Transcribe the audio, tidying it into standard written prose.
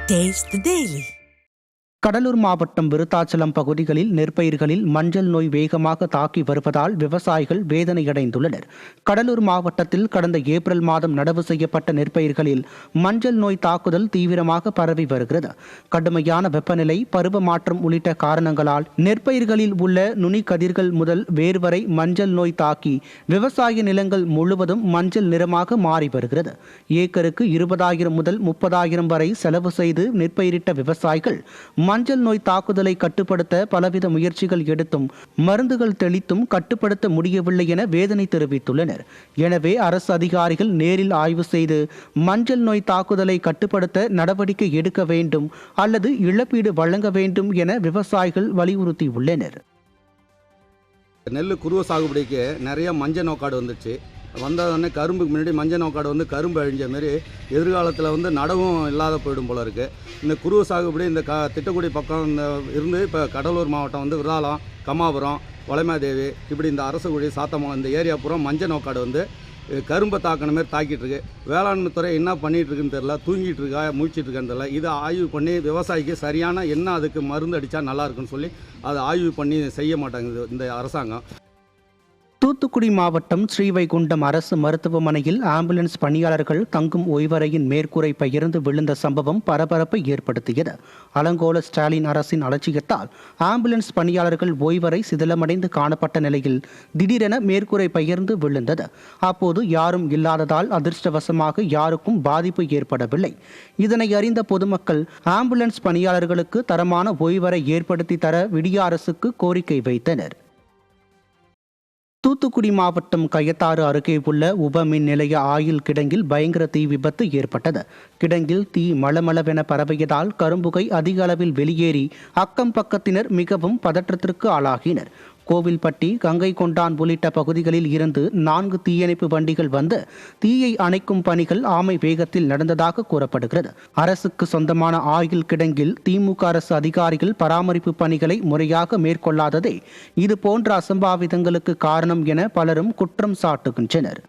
Taste the Daily. Cuddalore மாவட்டம் விருத்தாச்சலம் பகுதிகளில் நெற்பயிர்களில் மஞ்சள் நோய் வேகமாக தாக்கி வருவதால் விவசாயிகள் வேதனையடைந்துள்ளனர். கடலூர் மாவட்டத்தில் கடந்த ஏப்ரல் மாதம் நடவு செய்யப்பட்ட நெற்பயிர்களில் மஞ்சள் நோய் தாக்குதல் தீவிரமாக பரவி வருகிறது. கடுமையான வெப்பநிலை, பருவ மாற்றம் உள்ளிட்ட காரணங்களால் நெற்பயிர்களில் உள்ள நுனி கதிர்கள் முதல் வேர் வரை மஞ்சள் நோய் தாக்கி விவசாய நிலங்கள் முழுவதும் மஞ்சள் நிறமாக மாறி வருகிறது. ஏக்கருக்கு 20,000 முதல் 30,000 வரை செலவு செய்து நெற்பயிரிட்ட விவசாயிகள் மஞ்சள் நோய் தாக்குதலை கட்டுப்படுத்த பலவித முயற்சிகள் எடுத்தும் மருந்துகள் தெளித்தும் கட்டுப்படுத்த முடியவில்லை என வேதனை தெரிவித்துள்ளனர். எனவே அரசு அதிகாரிகள் நேரில் ஆய்வு செய்து மஞ்சள் நோய் தாக்குதலை கட்டுப்படுத்த நடவடிக்கை எடுக்க வேண்டும் அல்லது இழப்பீடு வழங்க வேண்டும் என விவசாயிகள் வலியுறுத்தியுள்ளனர். நெல் குருவை சாகுபடிக்கு நிறைய மஞ்சள் நோக்காடு வந்துச்சு. வந்தோடனே கரும்புக்கு முன்னாடி மஞ்சள் நோக்காடு வந்து கரும்பு அழிஞ்ச மாரி எதிர்காலத்தில் நடவும் இல்லாத போயிடும் போல இருக்குது. இந்த குருவை சாகுபடி இந்த திட்டக்குடி பக்கம் இருந்து இப்போ கடலூர் மாவட்டம் விராலம், கம்மாபுரம், வளைமாதேவி, இப்படி இந்த அரசுக்குடி, சாத்தமங்கலம் இந்த ஏரியா பூரா மஞ்சள் நோக்காடு கரும்பை தாக்கின மாதிரி தாக்கிட்டு இருக்கு. வேளாண்மை துறை என்ன பண்ணிகிட்டு இருக்குன்னு தெரியல, தூங்கிட்டு இருக்கா, முழிச்சிட்டு இருக்கான்னு தெரியல. இதை ஆய்வு பண்ணி விவசாயிக்கு சரியான என்ன அதுக்கு மருந்து அடித்தா நல்லா இருக்குன்னு சொல்லி அதை ஆய்வு பண்ணி செய்ய மாட்டாங்க இந்த அரசாங்கம். தூத்துக்குடி மாவட்டம் ஸ்ரீவைகுண்டம் அரசு மருத்துவமனையில் ஆம்புலன்ஸ் பணியாளர்கள் தங்கும் ஓய்வறையின் மேற்கூரை பெயர்ந்து விழுந்த சம்பவம் பரபரப்பை ஏற்படுத்தியது. அலங்கோல ஸ்டாலின் அரசின் அலட்சியத்தால் ஆம்புலன்ஸ் பணியாளர்கள் ஓய்வறை சிதிலமடைந்து காணப்பட்ட நிலையில் திடீரென மேற்கூரை பெயர்ந்து விழுந்தது. அப்போது யாரும் இல்லாததால் அதிர்ஷ்டவசமாக யாருக்கும் பாதிப்பு ஏற்படவில்லை. இதனை அறிந்த பொதுமக்கள் ஆம்புலன்ஸ் பணியாளர்களுக்கு தரமான ஓய்வறை ஏற்படுத்தி தர விடிய அரசுக்கு கோரிக்கை வைத்தனர். தூத்துக்குடி மாவட்டம் கயத்தாறு அருகே உள்ள உப மின் நிலைய ஆயில் கிடங்கில் பயங்கர தீ விபத்து ஏற்பட்டது. கிடங்கில் தீ மளமளவென பரவியதால் கரும்புகை அதிக அளவில் வெளியேறி அக்கம் பக்கத்தினர் மிகவும் பதற்றத்திற்கு ஆளாகினர். கோவில்பட்டி, கங்கை கொண்டான் உள்ளிட்ட பகுதிகளில் இருந்து 4 தீயணைப்பு வண்டிகள் வந்து தீயை அணைக்கும் பணிகள் ஆமை வேகத்தில் நடந்ததாக கூறப்படுகிறது. அரசுக்கு சொந்தமான ஆயில் கிடங்கில் திமுக அரசு அதிகாரிகள் பராமரிப்பு பணிகளை முறையாக மேற்கொள்ளாததே இது போன்ற அசம்பாவிதங்களுக்கு காரணம் என பலரும் குற்றம் சாட்டுகின்றனர்.